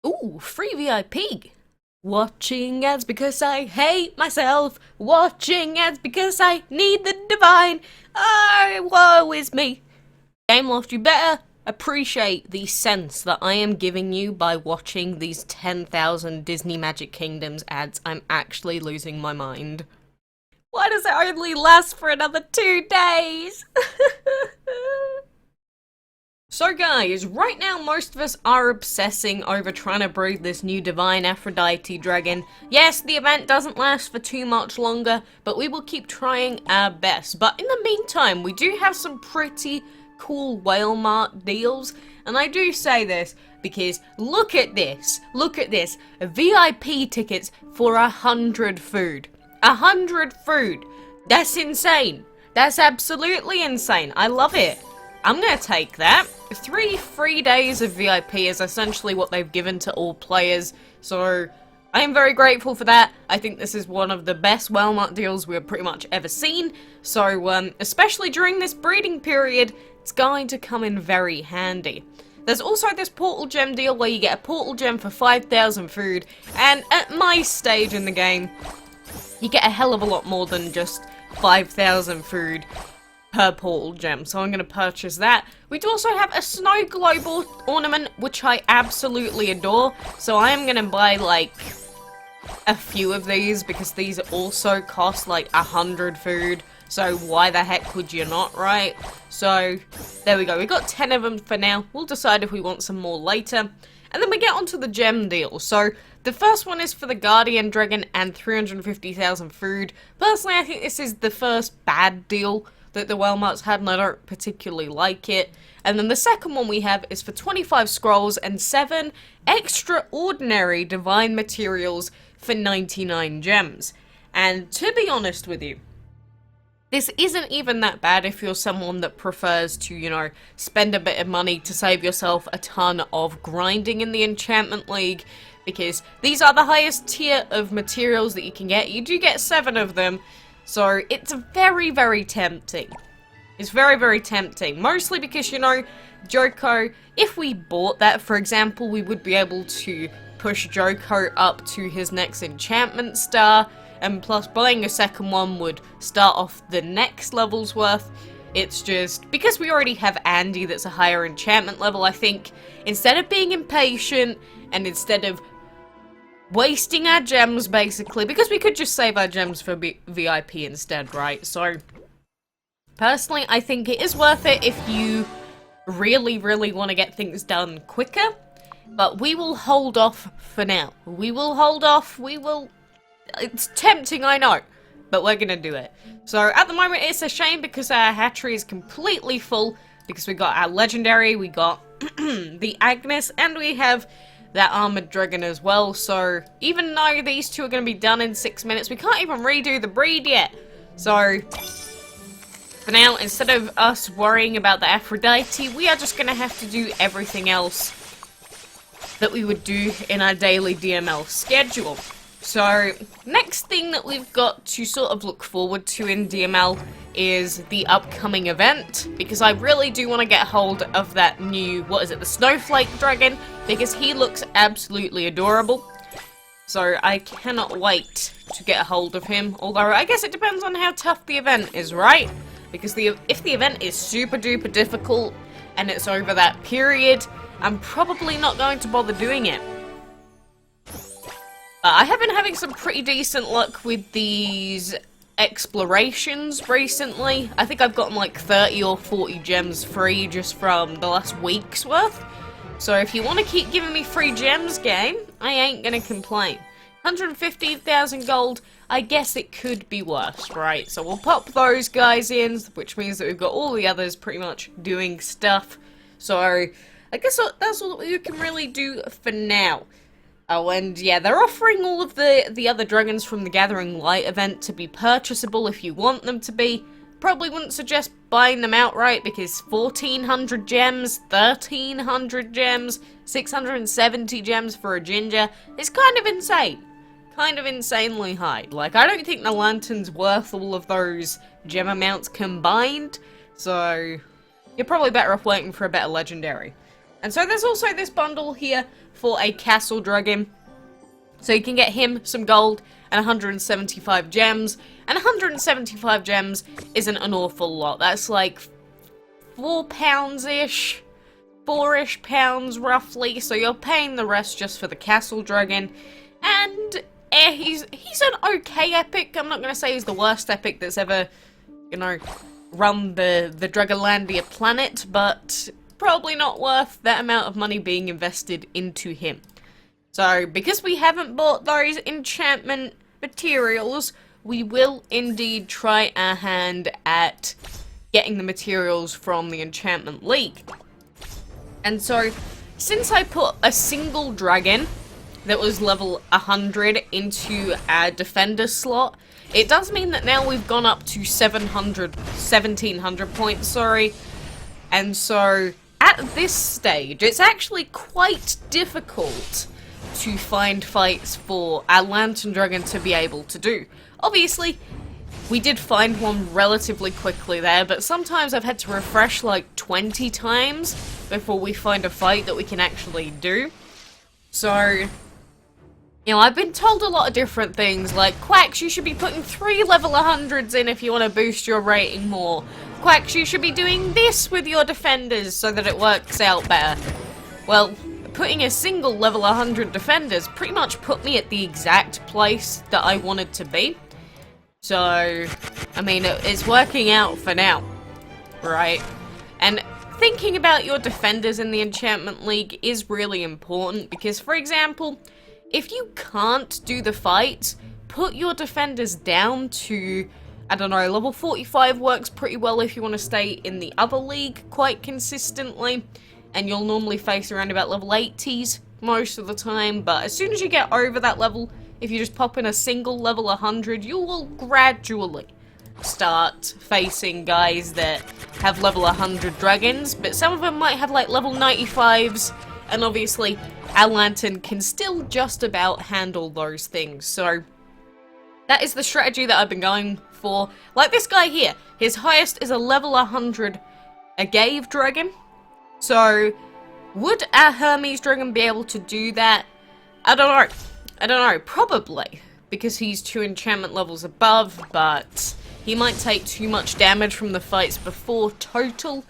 Ooh, free VIP. Watching ads because I hate myself. Watching ads because I need the divine. Oh, woe is me. Game Loft, you better appreciate the sense that I am giving you by watching these 10,000 Disney Magic Kingdoms ads. I'm actually losing my mind. Why does it only last for another 2 days? So guys, right now most of us are obsessing over trying to breed this new divine Aphrodite dragon. Yes, the event doesn't last for too much longer, but we will keep trying our best. But in the meantime, we do have some pretty cool whalemart deals, and I do say this because look at this, VIP tickets for 100 food. 100 food. That's insane. That's absolutely insane. I love it. I'm gonna take that. 3 free days of VIP is essentially what they've given to all players, so I am very grateful for that. I think this is one of the best Wellmart deals we've pretty much ever seen, so especially during this breeding period, it's going to come in very handy. There's also this portal gem deal where you get a portal gem for 5,000 food, and at my stage in the game, you get a hell of a lot more than just 5,000 food per portal gem, so I'm going to purchase that. We do also have a snow globe ornament, which I absolutely adore, so I am going to buy, like, a few of these, because these also cost, like, 100 food, so why the heck would you not, right? So, there we go. We got 10 of them for now. We'll decide if we want some more later. And then we get onto the gem deal. So, the first one is for the Guardian Dragon and 350,000 food. Personally, I think this is the first bad deal that the Wellmarts had, and I don't particularly like it. And then the second one we have is for 25 scrolls and 7 extraordinary divine materials for 99 gems. And to be honest with you, this isn't even that bad if you're someone that prefers to, you know, spend a bit of money to save yourself a ton of grinding in the Enchantment League, because these are the highest tier of materials that you can get. You do get 7 of them, so it's very, very tempting. It's very, very tempting. Mostly because, you know, Joko, if we bought that, for example, we would be able to push Joko up to his next enchantment star. And plus, buying a second one would start off the next level's worth. It's just, because we already have Andy that's a higher enchantment level, I think, instead of being impatient, and instead of wasting our gems, basically, because we could just save our gems for VIP instead, right? So, personally, I think it is worth it if you really, really want to get things done quicker. But we will hold off for now. We will hold off, It's tempting, I know, but we're gonna do it. So, at the moment, it's a shame because our hatchery is completely full, because we got our legendary, we got the Agnes, and we have that armored dragon as well. So, even though these two are gonna be done in 6 minutes, we can't even redo the breed yet. So, for now, instead of us worrying about the Aphrodite, we are just gonna have to do everything else that we would do in our daily DML schedule. So, next thing that we've got to sort of look forward to in DML is the upcoming event, because I really do want to get hold of that new, the Snowflake Dragon, because he looks absolutely adorable. So, I cannot wait to get a hold of him, although I guess it depends on how tough the event is, right? Because if the event is super duper difficult, and it's over that period, I'm probably not going to bother doing it. I have been having some pretty decent luck with these explorations recently. I think I've gotten like 30 or 40 gems free just from the last week's worth. So if you want to keep giving me free gems, game, I ain't gonna complain. 115,000 gold, I guess it could be worse, right? So we'll pop those guys in, which means that we've got all the others pretty much doing stuff. So I guess that's all that we can really do for now. Oh, and yeah, they're offering all of the other dragons from the Gathering Light event to be purchasable if you want them to be. Probably wouldn't suggest buying them outright, because 1,400 gems, 1,300 gems, 670 gems for a ginger is kind of insane. Kind of insanely high. Like, I don't think the lantern's worth all of those gem amounts combined, so you're probably better off waiting for a better legendary. And so there's also this bundle here for a castle dragon. So you can get him some gold and 175 gems. And 175 gems isn't an awful lot. That's like £4-ish. 4-ish pounds roughly. So you're paying the rest just for the castle dragon. And he's an okay epic. I'm not going to say he's the worst epic that's ever, you know, run the Dragonlandia planet. But probably not worth that amount of money being invested into him. So, because we haven't bought those enchantment materials, we will indeed try our hand at getting the materials from the Enchantment League. And so, since I put a single dragon that was level 100 into our defender slot, it does mean that now we've gone up to 1700 points, sorry. And so, at this stage, it's actually quite difficult to find fights for our Lantern Dragon to be able to do. Obviously, we did find one relatively quickly there, but sometimes I've had to refresh like 20 times before we find a fight that we can actually do. So, you know, I've been told a lot of different things, like, Quacks, you should be putting 3 level 100s in if you want to boost your rating more. Quacks, you should be doing this with your defenders so that it works out better. Well, putting a single level 100 defenders pretty much put me at the exact place that I wanted to be. So, I mean, it's working out for now, right? And thinking about your defenders in the Enchantment League is really important because, for example, if you can't do the fight, put your defenders down to, I don't know, level 45 works pretty well if you want to stay in the other league quite consistently. And you'll normally face around about level 80s most of the time, but as soon as you get over that level, if you just pop in a single level 100, you will gradually start facing guys that have level 100 dragons, but some of them might have like level 95s, and obviously our Lantern can still just about handle those things, so that is the strategy that I've been going for. Like this guy here, his highest is a level 100 Agave dragon. So, would our Hermes dragon be able to do that? I don't know, probably, because he's 2 enchantment levels above, but he might take too much damage from the fights before total.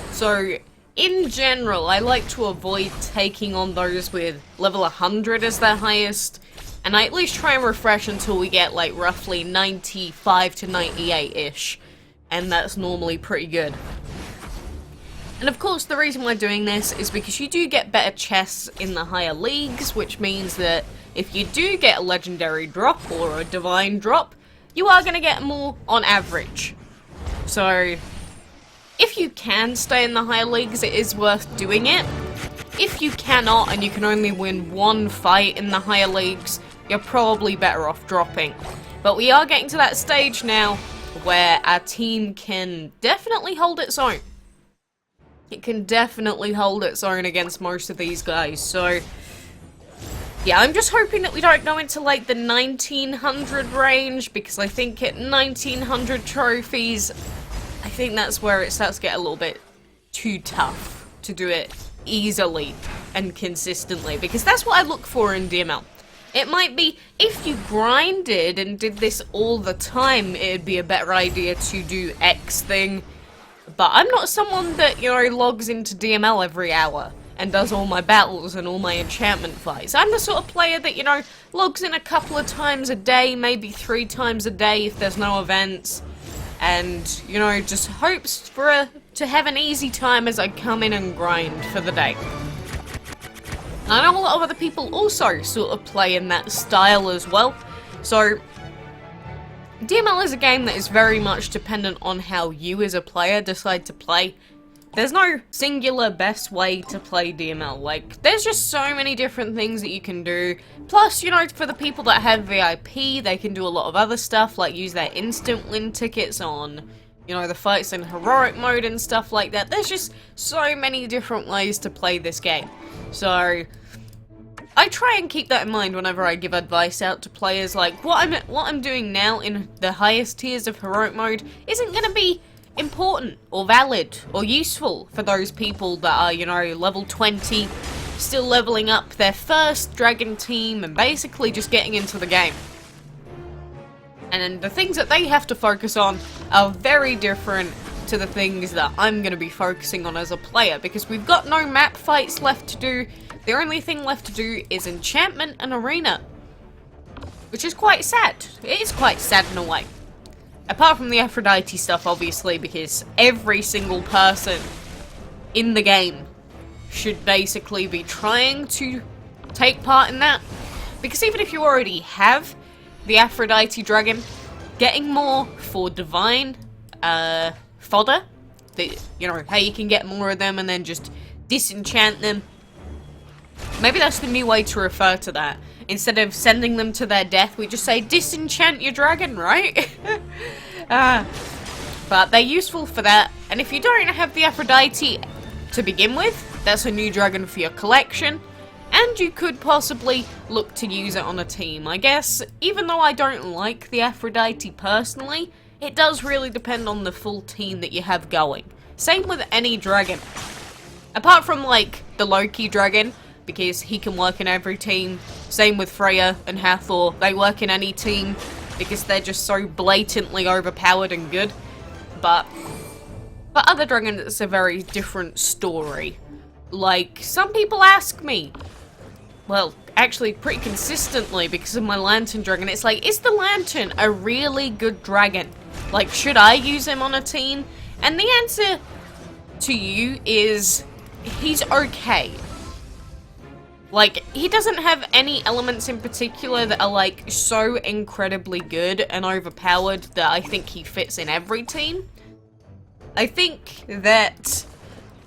So, in general, I like to avoid taking on those with level 100 as their highest, and I at least try and refresh until we get like roughly 95 to 98-ish, and that's normally pretty good. And of course, the reason we're doing this is because you do get better chests in the higher leagues, which means that if you do get a legendary drop or a divine drop, you are going to get more on average. So, if you can stay in the higher leagues, it is worth doing it. If you cannot and you can only win one fight in the higher leagues, you're probably better off dropping. But we are getting to that stage now where our team can definitely hold its own. It can definitely hold its own against most of these guys, so yeah, I'm just hoping that we don't go into like the 1900 range, because I think at 1900 trophies, I think that's where it starts to get a little bit too tough to do it easily and consistently, because that's what I look for in DML. It might be, if you grinded and did this all the time, it'd be a better idea to do X thing. But I'm not someone that, you know, logs into DML every hour and does all my battles and all my enchantment fights. I'm the sort of player that, you know, logs in a couple of times a day, maybe 3 times a day if there's no events, and, you know, just hopes to have an easy time as I come in and grind for the day. I know a lot of other people also sort of play in that style as well, so DML is a game that is very much dependent on how you as a player decide to play. There's no singular best way to play DML, like, there's just so many different things that you can do. Plus, you know, for the people that have VIP, they can do a lot of other stuff, like use their instant win tickets on, you know, the fights in heroic mode and stuff like that. There's just so many different ways to play this game. So, I try and keep that in mind whenever I give advice out to players, like, what I'm doing now in the highest tiers of heroic mode isn't going to be important or valid or useful for those people that are, you know, level 20, still leveling up their first dragon team and basically just getting into the game. And the things that they have to focus on are very different to the things that I'm going to be focusing on as a player, because we've got no map fights left to do. The only thing left to do is enchantment and arena, which is quite sad. It is quite sad in a way. Apart from the Aphrodite stuff, obviously, because every single person in the game should basically be trying to take part in that. Because even if you already have the Aphrodite dragon, getting more for divine fodder, you know, how you can get more of them and then just disenchant them. Maybe that's the new way to refer to that. Instead of sending them to their death, we just say disenchant your dragon, right? But they're useful for that. And if you don't have the Aphrodite to begin with, that's a new dragon for your collection. And you could possibly look to use it on a team. I guess, even though I don't like the Aphrodite personally, it does really depend on the full team that you have going. Same with any dragon. Apart from, like, the Loki dragon, because he can work in every team. Same with Freya and Hathor. They work in any team because they're just so blatantly overpowered and good. But for other dragons, it's a very different story. Like, some people ask me, well, actually pretty consistently because of my Lantern dragon, it's like, is the Lantern a really good dragon? Like, should I use him on a team? And the answer to you is, he's okay. Like, he doesn't have any elements in particular that are, like, so incredibly good and overpowered that I think he fits in every team. I think that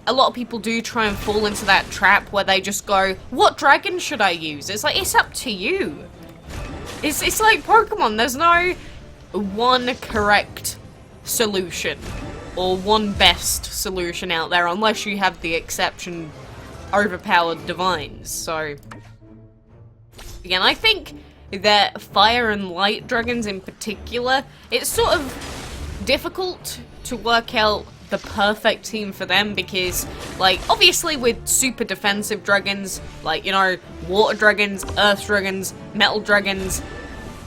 a lot of people do try and fall into that trap where they just go, what dragon should I use? It's like, it's up to you. It's like Pokemon, there's no one correct solution or one best solution out there unless you have the exception overpowered divines. So again, I think that fire and light dragons in particular, it's sort of difficult to work out the perfect team for them because, like, obviously with super defensive dragons, like, you know, water dragons, earth dragons, metal dragons,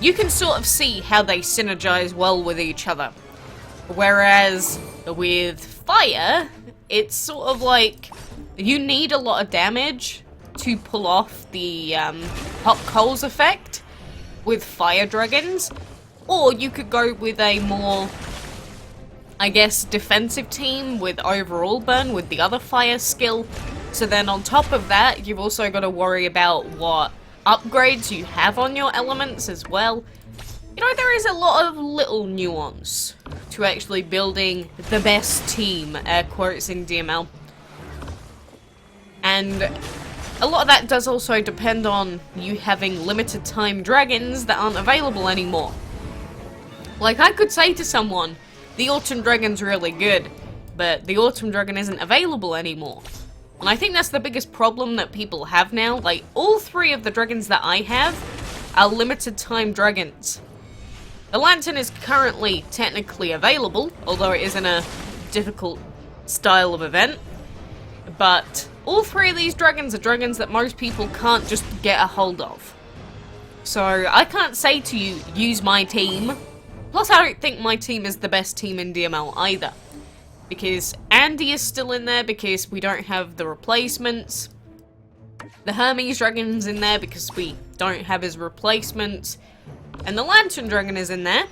you can sort of see how they synergize well with each other. Whereas with fire, it's sort of like you need a lot of damage to pull off the hot coals effect with fire dragons, or you could go with a more, I guess, defensive team with overall burn with the other fire skill. So then on top of that, you've also got to worry about what upgrades you have on your elements as well. You know, there is a lot of little nuance to actually building the best team, air quotes, in DML. And a lot of that does also depend on you having limited time dragons that aren't available anymore. Like, I could say to someone, the Autumn Dragon's really good, but the Autumn Dragon isn't available anymore. And I think that's the biggest problem that people have now. Like, all three of the dragons that I have are limited time dragons. The Lantern is currently technically available, although it is in a difficult style of event. But all three of these dragons are dragons that most people can't just get a hold of. So I can't say to you, use my team. Plus, I don't think my team is the best team in DML either. Because Andy is still in there because we don't have the replacements. The Hermes Dragon's in there because we don't have his replacements. And the Lantern Dragon is in there,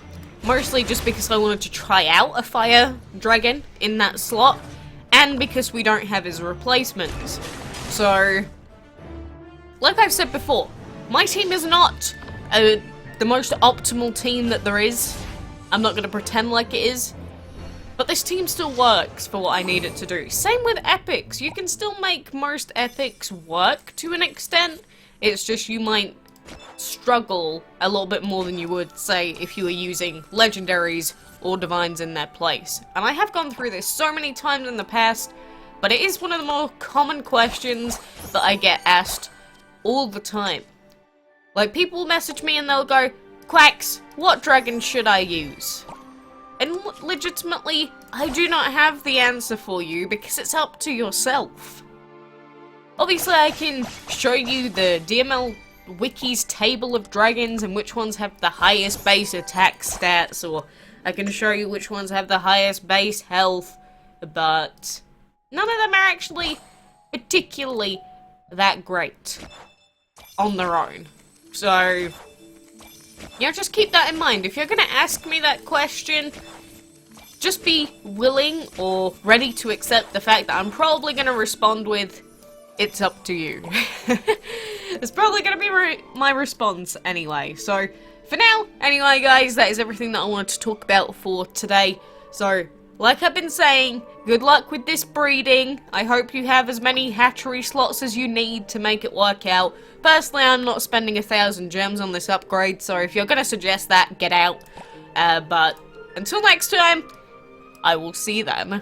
mostly just because I wanted to try out a Fire Dragon in that slot, and because we don't have his replacements. So, like I've said before, my team is not the most optimal team that there is. I'm not going to pretend like it is. But this team still works for what I need it to do. Same with epics. You can still make most epics work to an extent. It's just you might struggle a little bit more than you would, say, if you were using legendaries or divines in their place. And I have gone through this so many times in the past, but it is one of the more common questions that I get asked all the time. Like, people message me and they'll go, Quacks, what dragon should I use? And legitimately, I do not have the answer for you because it's up to yourself. Obviously, I can show you the DML Wiki's table of dragons and which ones have the highest base attack stats, or I can show you which ones have the highest base health, but none of them are actually particularly that great on their own. So, yeah, just keep that in mind. If you're going to ask me that question, just be willing or ready to accept the fact that I'm probably going to respond with, it's up to you. It's probably going to be my response anyway. So, for now, anyway guys, that is everything that I wanted to talk about for today. So, like I've been saying, good luck with this breeding. I hope you have as many hatchery slots as you need to make it work out. Personally, I'm not spending 1,000 gems on this upgrade, so if you're going to suggest that, get out. But until next time, I will see you then.